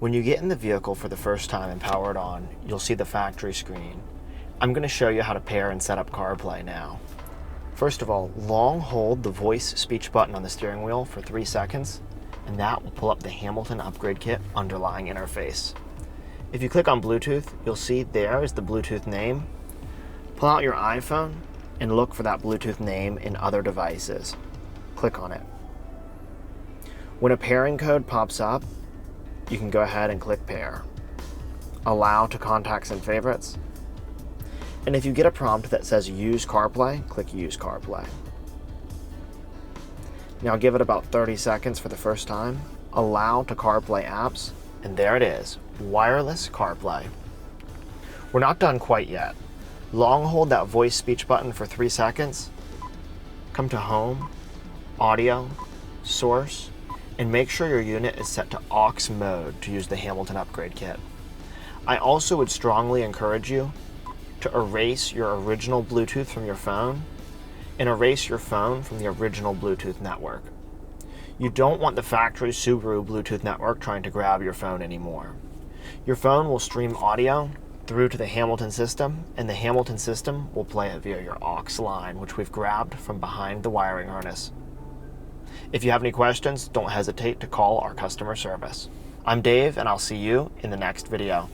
When you get in the vehicle for the first time and power it on, you'll see the factory screen. I'm going to show you how to pair and set up CarPlay now. First of all, long hold the voice speech button on the steering wheel for 3 seconds, and that will pull up the Hamilton Upgrade Kit underlying interface. If you click on Bluetooth, you'll see there is the Bluetooth name. Pull out your iPhone and look for that Bluetooth name in other devices. Click on it. When a pairing code pops up, you can go ahead and click Pair. Allow to Contacts and Favorites. And if you get a prompt that says Use CarPlay, click Use CarPlay. Now give it about 30 seconds for the first time. Allow to CarPlay apps, and there it is, wireless CarPlay. We're not done quite yet. Long hold that voice speech button for 3 seconds. Come to Home, Audio, Source, and make sure your unit is set to aux mode to use the Hamilton Upgrade Kit. I also would strongly encourage you to erase your original Bluetooth from your phone and erase your phone from the original Bluetooth network. You don't want the factory Subaru Bluetooth network trying to grab your phone anymore. Your phone will stream audio through to the Hamilton system, and the Hamilton system will play it via your aux line, which we've grabbed from behind the wiring harness. If you have any questions, don't hesitate to call our customer service. I'm Dave, and I'll see you in the next video.